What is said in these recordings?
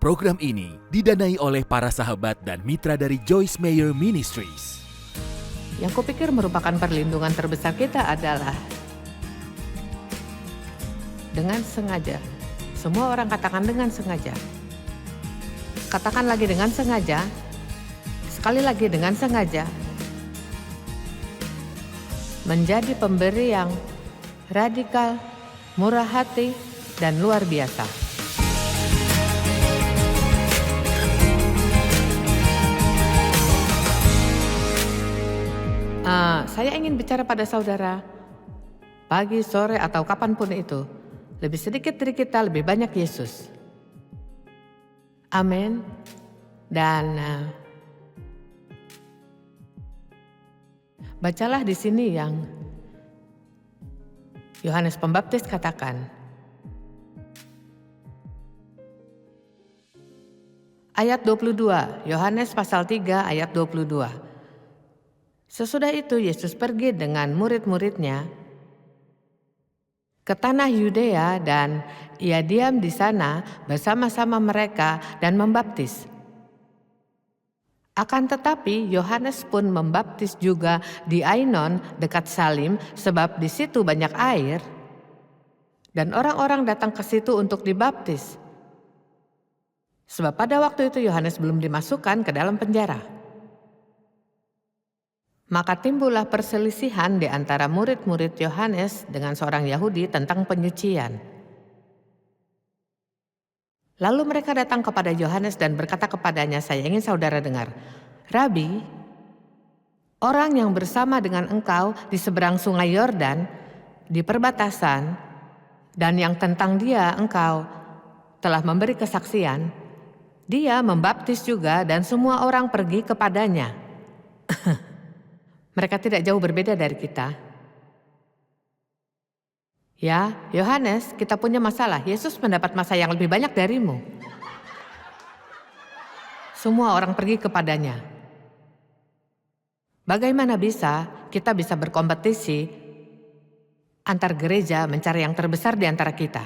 Program ini didanai oleh para sahabat dan mitra dari Joyce Meyer Ministries. Yang kupikir merupakan perlindungan terbesar kita adalah dengan sengaja. Semua orang katakan dengan sengaja. Katakan lagi dengan sengaja. Sekali lagi dengan sengaja. Menjadi pemberi yang radikal, murah hati, dan luar biasa. Saya ingin bicara pada saudara, pagi, sore, atau kapanpun itu, lebih sedikit dari kita, lebih banyak Yesus. Amin. Dan bacalah di sini yang Yohanes Pembaptis katakan. Ayat 22, Yohanes pasal 3 ayat 22. Sesudah itu Yesus pergi dengan murid-muridnya ke tanah Yudea dan ia diam di sana bersama-sama mereka dan membaptis. Akan tetapi Yohanes pun membaptis juga di Ainon dekat Salim sebab di situ banyak air dan orang-orang datang ke situ untuk dibaptis. Sebab pada waktu itu Yohanes belum dimasukkan ke dalam penjara. Maka timbullah perselisihan di antara murid-murid Yohanes dengan seorang Yahudi tentang penyucian. Lalu mereka datang kepada Yohanes dan berkata kepadanya, "Saya ingin saudara dengar. Rabi, orang yang bersama dengan engkau di seberang sungai Yordan, di perbatasan, dan yang tentang dia engkau telah memberi kesaksian, dia membaptis juga dan semua orang pergi kepadanya." Mereka tidak jauh berbeda dari kita. Ya, Yohanes, kita punya masalah. Yesus mendapat masa yang lebih banyak darimu. Semua orang pergi kepadanya. Bagaimana bisa kita bisa berkompetisi antar gereja mencari yang terbesar di antara kita?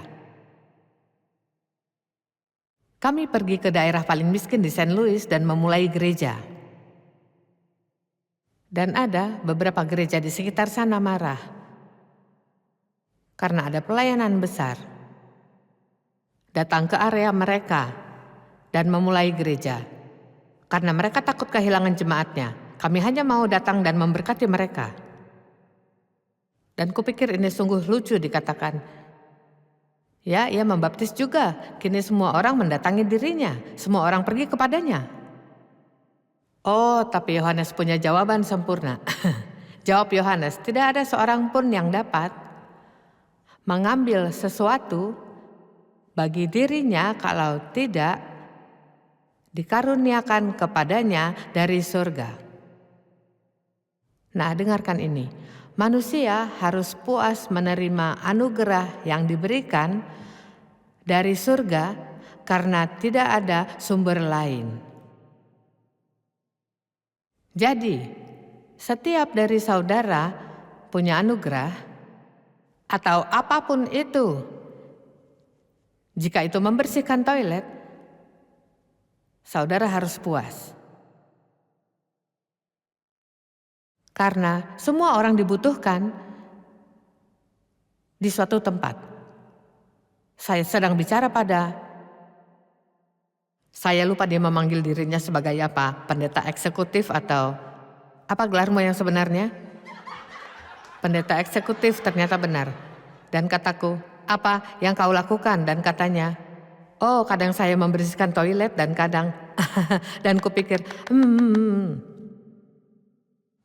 Kami pergi ke daerah paling miskin di St. Louis dan memulai gereja. Dan ada beberapa gereja di sekitar sana marah karena ada pelayanan besar. Datang ke area mereka dan memulai gereja. Karena mereka takut kehilangan jemaatnya, kami hanya mau datang dan memberkati mereka. Dan kupikir ini sungguh lucu dikatakan. Ya, ia membaptis juga. Kini semua orang mendatangi dirinya. Semua orang pergi kepadanya. Oh, tapi Yohanes punya jawaban sempurna. Jawab Yohanes, tidak ada seorang pun yang dapat mengambil sesuatu bagi dirinya kalau tidak dikaruniakan kepadanya dari surga. Nah, dengarkan ini. Manusia harus puas menerima anugerah yang diberikan dari surga karena tidak ada sumber lain. Jadi, setiap dari saudara punya anugerah atau apapun itu. Jika itu membersihkan toilet, saudara harus puas. Karena semua orang dibutuhkan di suatu tempat. Saya sedang bicara saya lupa dia memanggil dirinya sebagai apa, pendeta eksekutif atau apa gelarmu yang sebenarnya? Pendeta eksekutif ternyata benar. Dan kataku, apa yang kau lakukan? Dan katanya, oh kadang saya membersihkan toilet dan kadang, dan kupikir,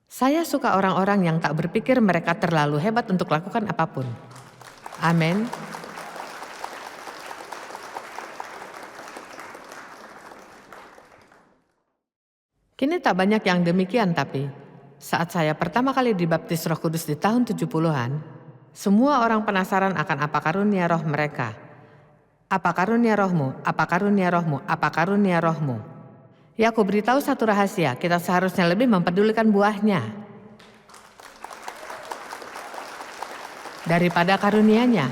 Saya suka orang-orang yang tak berpikir mereka terlalu hebat untuk lakukan apapun. Amin. Kini tak banyak yang demikian, tapi saat saya pertama kali dibaptis Roh Kudus di tahun 70-an, semua orang penasaran akan apa karunia roh mereka. Apa karunia rohmu? Apa karunia rohmu? Apa karunia rohmu? Ya, aku beritahu satu rahasia, kita seharusnya lebih mempedulikan buahnya daripada karunianya.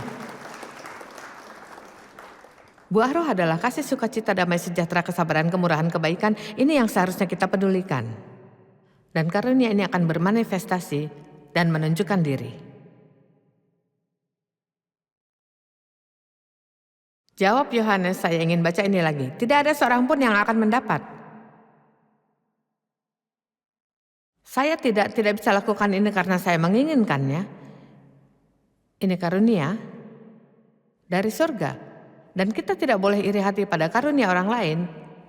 Buah roh adalah kasih, sukacita, damai, sejahtera, kesabaran, kemurahan, kebaikan. Ini yang seharusnya kita pedulikan. Dan karunia ini akan bermanifestasi dan menunjukkan diri. Jawab Yohanes, saya ingin baca ini lagi. Tidak ada seorang pun yang akan mendapat. Saya tidak bisa lakukan ini karena saya menginginkannya. Ini karunia dari surga. Dan kita tidak boleh iri hati pada karunia orang lain.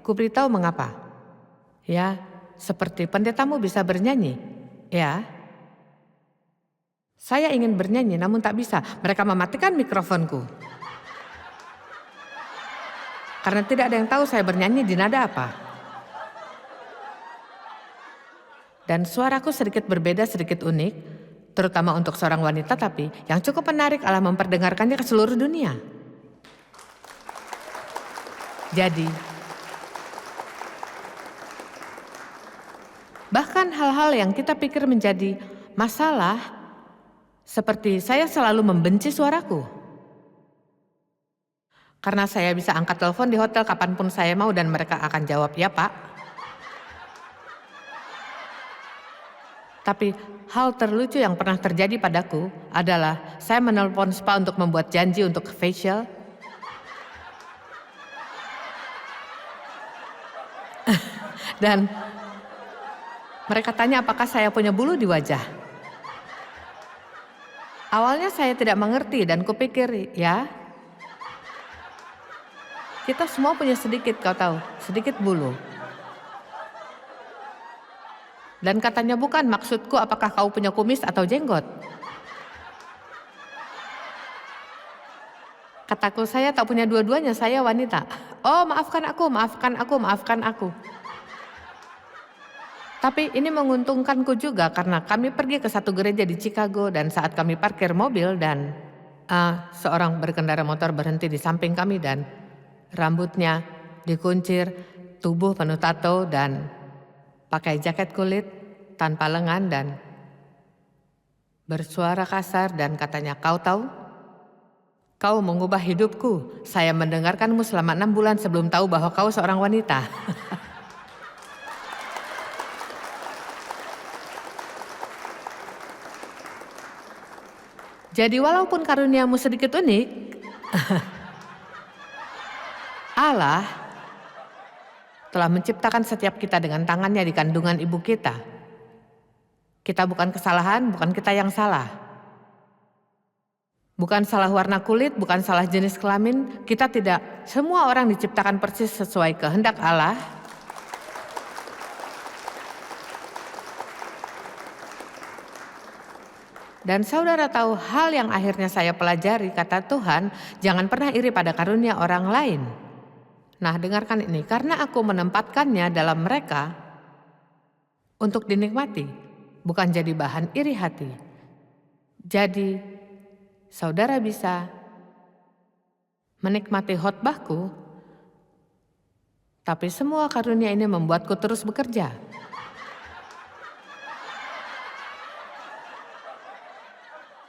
Kuberitahu mengapa. Ya, seperti pendetamu bisa bernyanyi. Ya, saya ingin bernyanyi namun tak bisa. Mereka mematikan mikrofonku. Karena tidak ada yang tahu saya bernyanyi di nada apa. Dan suaraku sedikit berbeda, sedikit unik, terutama untuk seorang wanita, tapi yang cukup menarik adalah memperdengarkannya ke seluruh dunia. Jadi, bahkan hal-hal yang kita pikir menjadi masalah, seperti saya selalu membenci suaraku. Karena saya bisa angkat telepon di hotel kapanpun saya mau dan mereka akan jawab, ya Pak. Tapi hal terlucu yang pernah terjadi padaku adalah saya menelpon spa untuk membuat janji untuk facial. Dan mereka tanya apakah saya punya bulu di wajah. Awalnya saya tidak mengerti dan kupikir, ya, kita semua punya sedikit, kau tahu, sedikit bulu. Dan katanya bukan, maksudku apakah kau punya kumis atau jenggot? Kataku, saya tak punya dua-duanya, saya wanita. Oh, maafkan aku, maafkan aku, maafkan aku. Tapi ini menguntungkanku juga karena kami pergi ke satu gereja di Chicago dan saat kami parkir mobil dan seorang berkendara motor berhenti di samping kami dan rambutnya dikuncir, tubuh penuh tato dan pakai jaket kulit tanpa lengan dan bersuara kasar dan katanya, kau tahu? Kau mengubah hidupku. Saya mendengarkanmu selama 6 bulan sebelum tahu bahwa kau seorang wanita. Jadi walaupun karuniamu sedikit unik, Allah telah menciptakan setiap kita dengan tangannya di kandungan ibu kita. Kita bukan kesalahan, bukan kita yang salah. Bukan salah warna kulit, bukan salah jenis kelamin. Kita tidak, semua orang diciptakan persis sesuai kehendak Allah. Dan saudara tahu hal yang akhirnya saya pelajari, kata Tuhan, jangan pernah iri pada karunia orang lain. Nah, dengarkan ini, karena aku menempatkannya dalam mereka untuk dinikmati, bukan jadi bahan iri hati. Jadi, saudara bisa menikmati khotbahku, tapi semua karunia ini membuatku terus bekerja.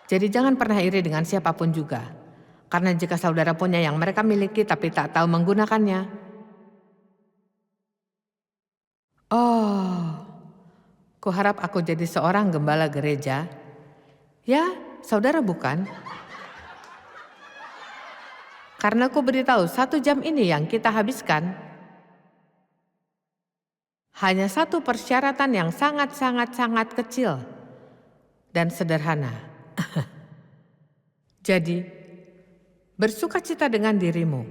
Jadi jangan pernah iri dengan siapapun juga. Karena jika saudara punya yang mereka miliki tapi tak tahu menggunakannya. Oh, kuharap aku jadi seorang gembala gereja. Ya, saudara bukan. Karena aku beritahu 1 jam ini yang kita habiskan. Hanya satu persyaratan yang sangat kecil dan sederhana. Jadi, bersukacita dengan dirimu.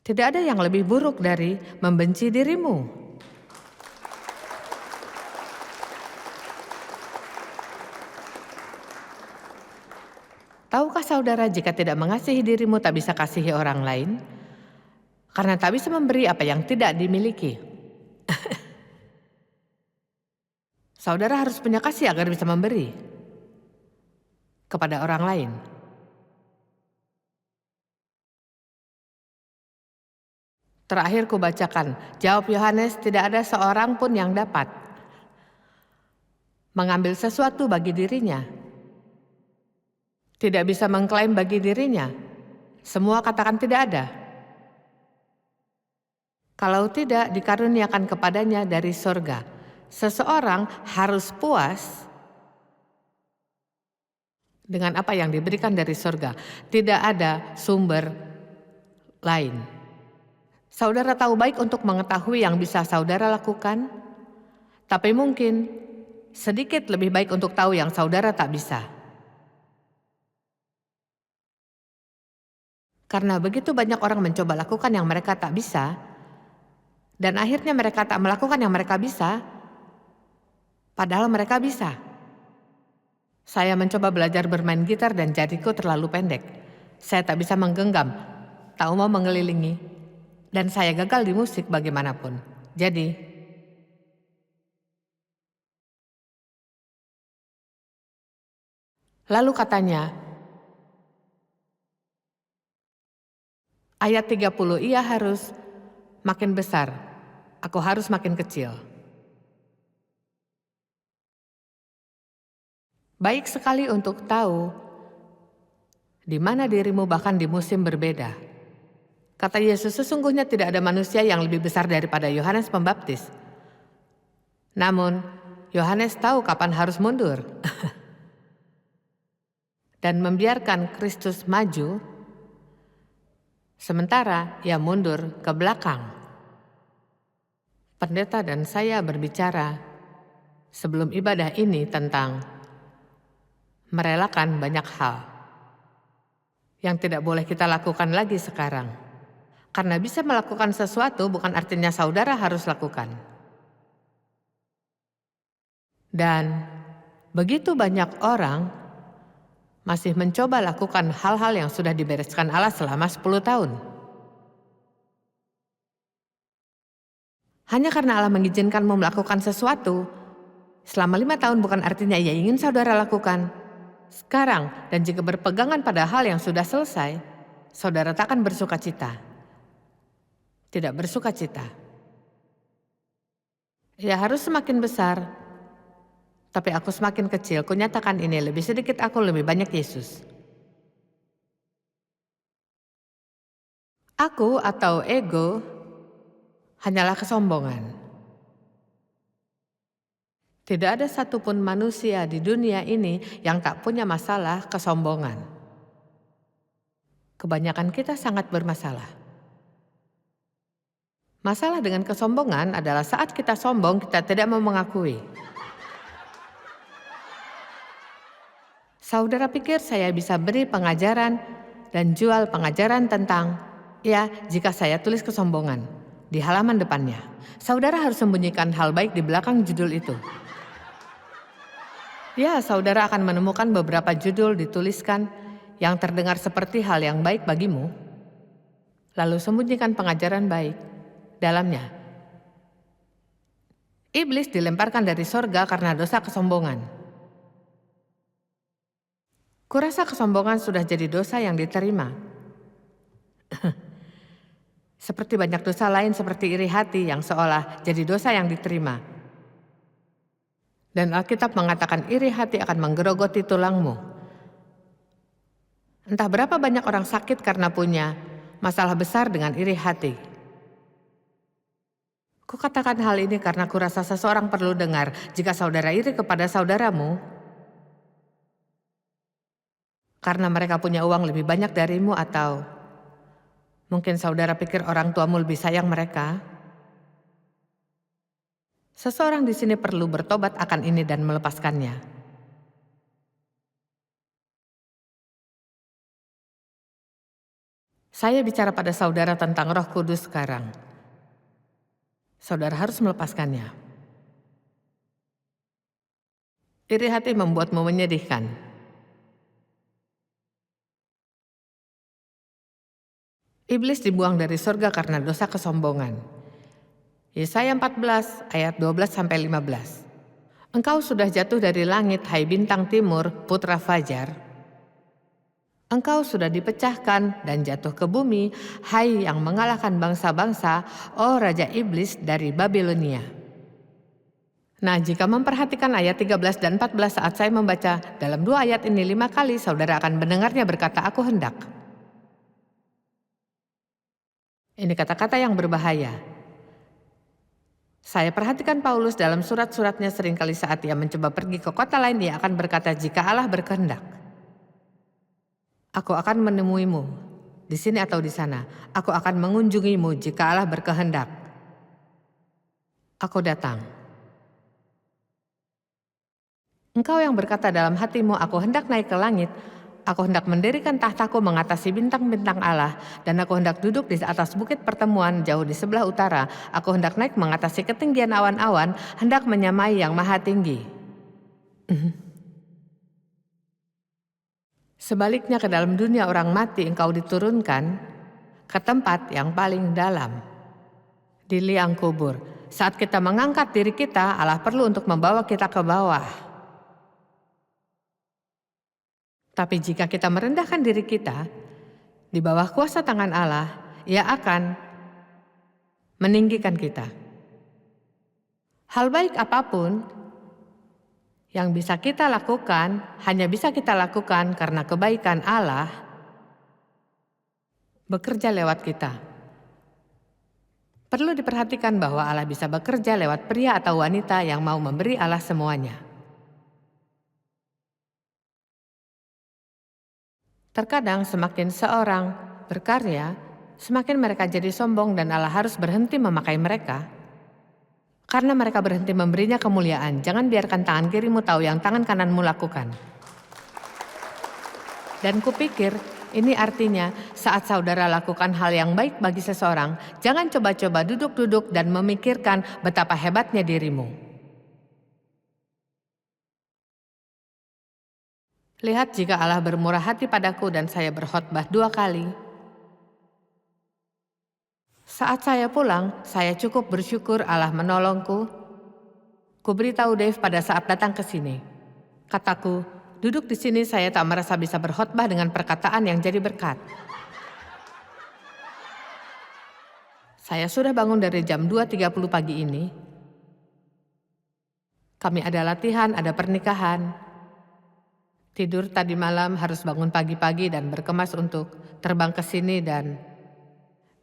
Tidak ada yang lebih buruk dari membenci dirimu. Tahukah saudara jika tidak mengasihi dirimu tak bisa kasihi orang lain? Karena tak bisa memberi apa yang tidak dimiliki. Saudara harus punya kasih agar bisa memberi kepada orang lain. Terakhir kubacakan, jawab Yohanes, tidak ada seorang pun yang dapat mengambil sesuatu bagi dirinya. Tidak bisa mengklaim bagi dirinya Semua katakan tidak ada. Kalau tidak dikaruniakan kepadanya dari sorga, seseorang harus puas dengan apa yang diberikan dari sorga. Tidak ada sumber lain. Saudara tahu baik untuk mengetahui yang bisa saudara lakukan, tapi mungkin sedikit lebih baik untuk tahu yang saudara tak bisa. Karena begitu banyak orang mencoba lakukan yang mereka tak bisa, dan akhirnya mereka tak melakukan yang mereka bisa, padahal mereka bisa. Saya mencoba belajar bermain gitar dan jariku terlalu pendek. Saya tak bisa menggenggam, tak mau mengelilingi, dan saya gagal di musik bagaimanapun. Jadi, lalu katanya, ayat 30, ia harus makin besar, aku harus makin kecil. Baik sekali untuk tahu di mana dirimu bahkan di musim berbeda. Kata Yesus, sesungguhnya tidak ada manusia yang lebih besar daripada Yohanes Pembaptis. Namun, Yohanes tahu kapan harus mundur dan membiarkan Kristus maju, sementara ia mundur ke belakang. Pendeta dan saya berbicara sebelum ibadah ini tentang merelakan banyak hal yang tidak boleh kita lakukan lagi sekarang. Karena bisa melakukan sesuatu bukan artinya saudara harus lakukan. Dan begitu banyak orang masih mencoba lakukan hal-hal yang sudah dibereskan Allah selama 10 tahun. Hanya karena Allah mengizinkanmu melakukan sesuatu selama 5 tahun bukan artinya ia ingin saudara lakukan sekarang, dan jika berpegangan pada hal yang sudah selesai, saudara takkan bersuka cita. Tidak bersuka cita. Ya harus semakin besar, tapi aku semakin kecil. Kunyatakan ini, lebih sedikit aku, lebih banyak Yesus. Aku atau ego hanyalah kesombongan. Tidak ada satupun manusia di dunia ini yang tak punya masalah kesombongan. Kebanyakan kita sangat bermasalah. Masalah dengan kesombongan adalah saat kita sombong, kita tidak mau mengakui. Saudara pikir saya bisa beri pengajaran dan jual pengajaran tentang, ya, jika saya tulis kesombongan di halaman depannya. Saudara harus sembunyikan hal baik di belakang judul itu. Ya, saudara akan menemukan beberapa judul dituliskan yang terdengar seperti hal yang baik bagimu. Lalu sembunyikan pengajaran baik dalamnya. Iblis dilemparkan dari sorga karena dosa kesombongan. Kurasa kesombongan sudah jadi dosa yang diterima. Seperti banyak dosa lain seperti iri hati yang seolah jadi dosa yang diterima. Dan Alkitab mengatakan iri hati akan menggerogoti tulangmu. Entah berapa banyak orang sakit karena punya masalah besar dengan iri hati. Kukatakan hal ini karena kurasa seseorang perlu dengar jika saudara iri kepada saudaramu, karena mereka punya uang lebih banyak darimu, atau mungkin saudara pikir orang tuamu lebih sayang mereka. Seseorang di sini perlu bertobat akan ini dan melepaskannya. Saya bicara pada saudara tentang Roh Kudus sekarang. Saudara harus melepaskannya. Iri hati membuatmu menyedihkan. Iblis dibuang dari surga karena dosa kesombongan. Yesaya 14 ayat 12-15. Engkau sudah jatuh dari langit, hai bintang timur, putra fajar. Engkau sudah dipecahkan dan jatuh ke bumi, hai yang mengalahkan bangsa-bangsa, oh Raja Iblis dari Babilonia. Nah, jika memperhatikan ayat 13 dan 14 saat saya membaca dalam 2 ayat ini 5 kali, saudara akan mendengarnya berkata, aku hendak. Ini kata-kata yang berbahaya. Saya perhatikan Paulus dalam surat-suratnya seringkali saat ia mencoba pergi ke kota lain, ia akan berkata, jika Allah berkehendak, aku akan menemuimu di sini atau di sana. Aku akan mengunjungimu jika Allah berkehendak. Aku datang. Engkau yang berkata dalam hatimu, aku hendak naik ke langit, aku hendak mendirikan tahtaku mengatasi bintang-bintang Allah, dan aku hendak duduk di atas bukit pertemuan jauh di sebelah utara. Aku hendak naik mengatasi ketinggian awan-awan, hendak menyamai yang maha tinggi. Sebaliknya ke dalam dunia orang mati engkau diturunkan ke tempat yang paling dalam, di liang kubur. Saat kita mengangkat diri kita, Allah perlu untuk membawa kita ke bawah. Tapi jika kita merendahkan diri kita di bawah kuasa tangan Allah, Ia akan meninggikan kita. Hal baik apapun yang bisa kita lakukan, hanya bisa kita lakukan karena kebaikan Allah bekerja lewat kita. Perlu diperhatikan bahwa Allah bisa bekerja lewat pria atau wanita yang mau memberi Allah semuanya. Terkadang semakin seorang berkarya, semakin mereka jadi sombong dan Allah harus berhenti memakai mereka. Karena mereka berhenti memberinya kemuliaan. Jangan biarkan tangan kirimu tahu yang tangan kananmu lakukan. Dan kupikir ini artinya saat saudara lakukan hal yang baik bagi seseorang, jangan coba-coba duduk-duduk dan memikirkan betapa hebatnya dirimu. Lihat jika Allah bermurah hati padaku dan saya berkhotbah 2 kali. Saat saya pulang, saya cukup bersyukur Allah menolongku. Ku beritahu Dave pada saat datang ke sini. Kataku, duduk di sini saya tak merasa bisa berkhotbah dengan perkataan yang jadi berkat. Saya sudah bangun dari jam 2.30 pagi ini. Kami ada latihan, ada pernikahan. Tidur tadi malam, harus bangun pagi-pagi dan berkemas untuk terbang ke sini, dan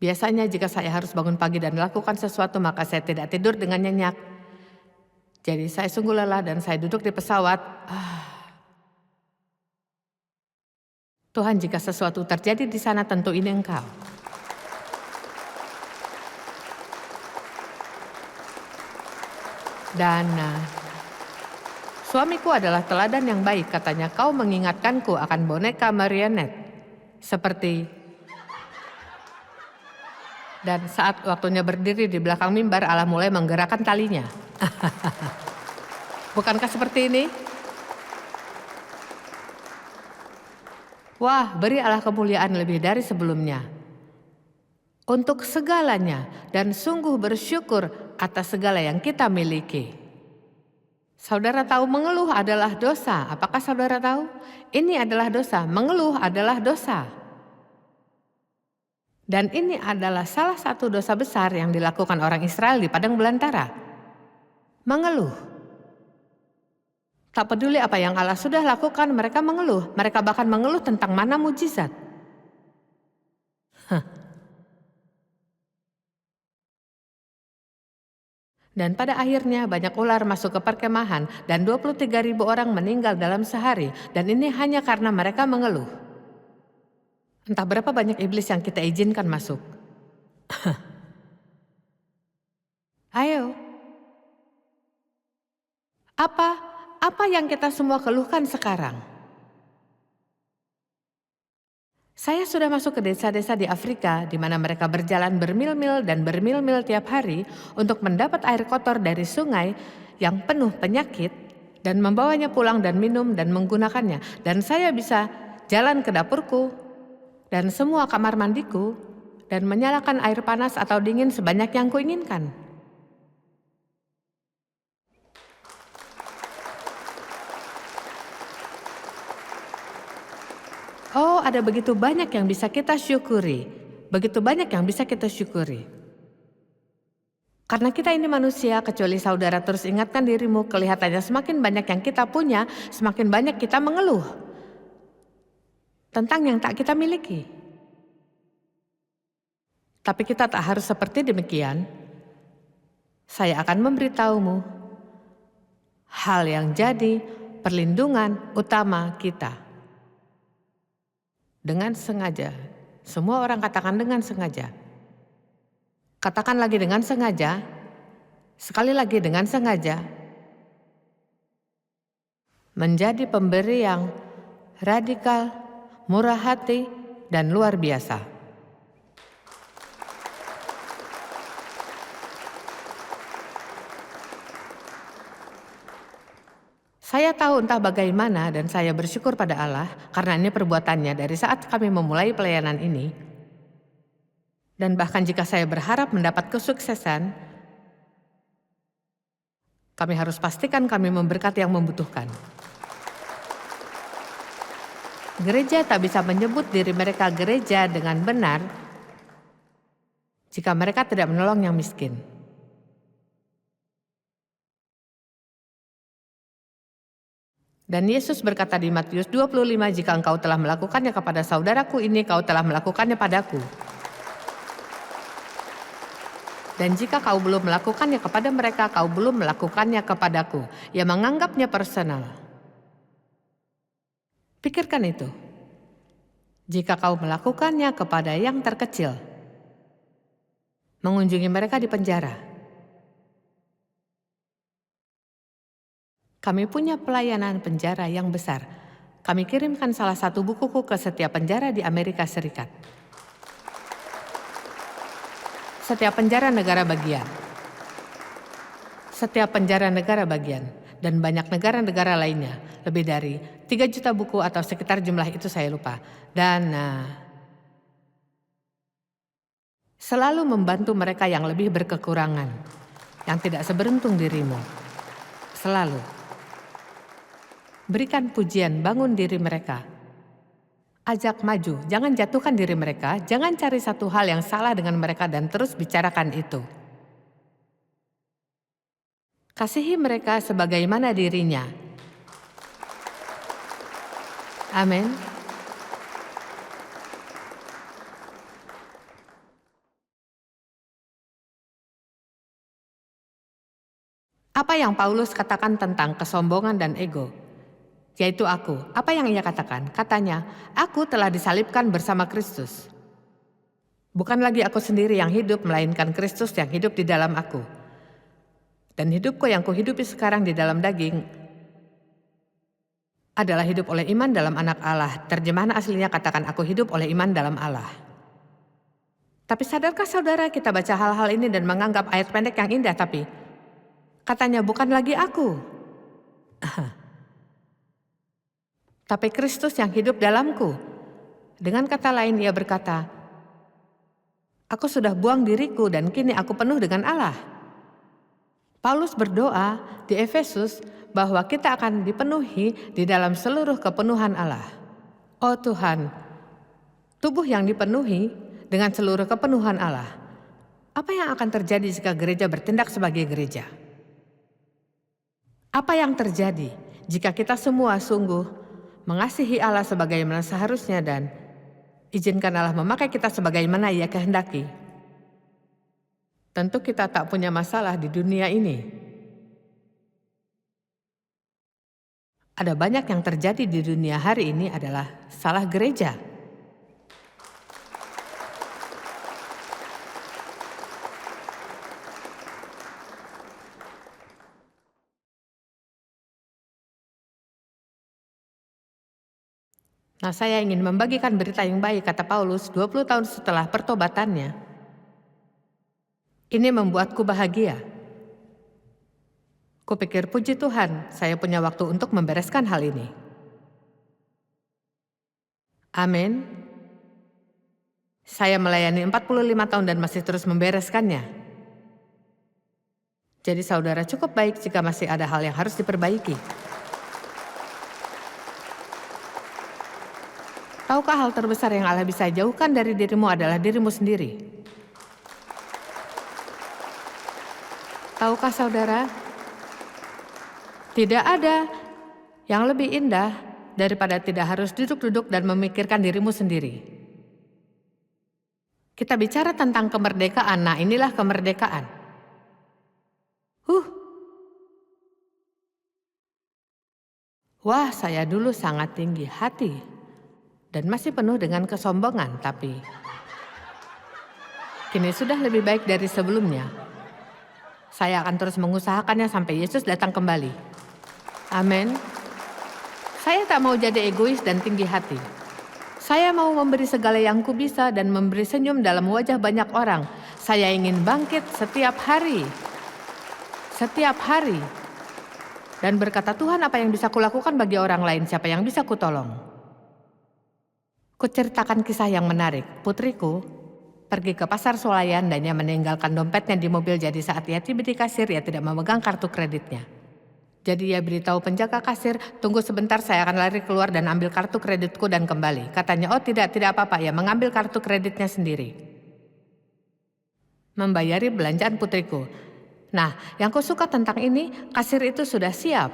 biasanya jika saya harus bangun pagi dan lakukan sesuatu maka saya tidak tidur dengan nyenyak. Jadi saya sungguh lelah dan saya duduk di pesawat. Tuhan, jika sesuatu terjadi di sana tentu ini Engkau. Dan suamiku adalah teladan yang baik, katanya, kau mengingatkanku akan boneka marionette. Dan saat waktunya berdiri di belakang mimbar, Allah mulai menggerakkan talinya. Bukankah seperti ini? Wah, beri Allah kemuliaan lebih dari sebelumnya. Untuk segalanya dan sungguh bersyukur atas segala yang kita miliki. Saudara tahu mengeluh adalah dosa. Apakah saudara tahu? Ini adalah dosa. Mengeluh adalah dosa. Dan ini adalah salah satu dosa besar yang dilakukan orang Israel di padang belantara. Mengeluh. Tak peduli apa yang Allah sudah lakukan, mereka mengeluh. Mereka bahkan mengeluh tentang mana mujizat. Dan pada akhirnya banyak ular masuk ke perkemahan dan 23.000 orang meninggal dalam sehari. Dan ini hanya karena mereka mengeluh. Entah berapa banyak iblis yang kita izinkan masuk. Ayo. Apa yang kita semua keluhkan sekarang? Saya sudah masuk ke desa-desa di Afrika di mana mereka berjalan bermil-mil dan bermil-mil tiap hari untuk mendapat air kotor dari sungai yang penuh penyakit dan membawanya pulang dan minum dan menggunakannya. Dan saya bisa jalan ke dapurku dan semua kamar mandiku dan menyalakan air panas atau dingin sebanyak yang kuinginkan. Oh, ada begitu banyak yang bisa kita syukuri. Begitu banyak yang bisa kita syukuri. Karena kita ini manusia, kecuali saudara terus ingatkan dirimu, kelihatannya semakin banyak yang kita punya, semakin banyak kita mengeluh tentang yang tak kita miliki. Tapi kita tak harus seperti demikian. Saya akan memberitahumu hal yang jadi perlindungan utama kita. Dengan sengaja. Semua orang katakan dengan sengaja. Katakan lagi dengan sengaja. Sekali lagi dengan sengaja. Menjadi pemberi yang radikal, murah hati, dan luar biasa. Saya tahu entah bagaimana dan saya bersyukur pada Allah karena ini perbuatannya dari saat kami memulai pelayanan ini. Dan bahkan jika saya berharap mendapat kesuksesan, kami harus pastikan kami memberkati yang membutuhkan. Gereja tak bisa menyebut diri mereka gereja dengan benar jika mereka tidak menolong yang miskin. Dan Yesus berkata di Matius 25, jika engkau telah melakukannya kepada saudaraku ini, kau telah melakukannya padaku. Dan jika kau belum melakukannya kepada mereka, kau belum melakukannya kepadaku. Ia menganggapnya personal. Pikirkan itu. Jika kau melakukannya kepada yang terkecil, mengunjungi mereka di penjara. Kami punya pelayanan penjara yang besar. Kami kirimkan salah satu bukuku ke setiap penjara di Amerika Serikat. Setiap penjara negara bagian. Setiap penjara negara bagian. Dan banyak negara-negara lainnya. Lebih dari 3 juta buku atau sekitar jumlah itu saya lupa. Dan selalu membantu mereka yang lebih berkekurangan. Yang tidak seberuntung dirimu. Selalu. Berikan pujian, bangun diri mereka. Ajak maju, jangan jatuhkan diri mereka, jangan cari satu hal yang salah dengan mereka dan terus bicarakan itu. Kasihi mereka sebagaimana dirinya. Amin. Apa yang Paulus katakan tentang kesombongan dan ego? Yaitu aku. Apa yang ia katakan? Katanya, aku telah disalibkan bersama Kristus. Bukan lagi aku sendiri yang hidup, melainkan Kristus yang hidup di dalam aku. Dan hidupku yang kuhidupi sekarang di dalam daging adalah hidup oleh iman dalam anak Allah. Terjemahan aslinya katakan aku hidup oleh iman dalam Allah. Tapi sadarkah saudara, kita baca hal-hal ini dan menganggap ayat pendek yang indah, tapi katanya bukan lagi aku. Tapi Kristus yang hidup dalamku. Dengan kata lain ia berkata, aku sudah buang diriku dan kini aku penuh dengan Allah. Paulus berdoa di Efesus bahwa kita akan dipenuhi di dalam seluruh kepenuhan Allah. Oh Tuhan, tubuh yang dipenuhi dengan seluruh kepenuhan Allah. Apa yang akan terjadi jika gereja bertindak sebagai gereja? Apa yang terjadi jika kita semua sungguh mengasihi Allah sebagaimana seharusnya dan izinkan Allah memakai kita sebagaimana Ia kehendaki? Tentu kita tak punya masalah di dunia ini. Ada banyak yang terjadi di dunia hari ini adalah salah gereja. Nah, saya ingin membagikan berita yang baik, kata Paulus, 20 tahun setelah pertobatannya. Ini membuatku bahagia. Kupikir puji Tuhan, saya punya waktu untuk membereskan hal ini. Amin. Saya melayani 45 tahun dan masih terus membereskannya. Jadi saudara cukup baik jika masih ada hal yang harus diperbaiki. Tahukah hal terbesar yang Allah bisa jauhkan dari dirimu adalah dirimu sendiri? Tahukah saudara? Tidak ada yang lebih indah daripada tidak harus duduk-duduk dan memikirkan dirimu sendiri. Kita bicara tentang kemerdekaan, nah inilah kemerdekaan. Wah, saya dulu sangat tinggi hati dan masih penuh dengan kesombongan, tapi kini sudah lebih baik dari sebelumnya. Saya akan terus mengusahakannya sampai Yesus datang kembali. Amin. Saya tak mau jadi egois dan tinggi hati. Saya mau memberi segala yang kubisa dan memberi senyum dalam wajah banyak orang. Saya ingin bangkit setiap hari. Setiap hari. Dan berkata, Tuhan, apa yang bisa kulakukan bagi orang lain? Siapa yang bisa kutolong? Kuceritakan kisah yang menarik. Putriku pergi ke pasar swalayan dan ia meninggalkan dompetnya di mobil. Jadi saat ia tiba di kasir, ia tidak memegang kartu kreditnya. Jadi ia beritahu penjaga kasir, tunggu sebentar, saya akan lari keluar dan ambil kartu kreditku dan kembali. Katanya, oh tidak apa-apa, ia mengambil kartu kreditnya sendiri. Membayari belanjaan putriku. Nah, yang kusuka tentang ini, kasir itu sudah siap.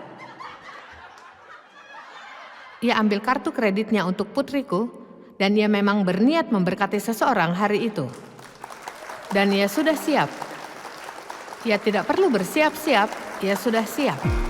Ia ambil kartu kreditnya untuk putriku, dan ia memang berniat memberkati seseorang hari itu. Dan ia sudah siap. Ia tidak perlu bersiap-siap, ia sudah siap.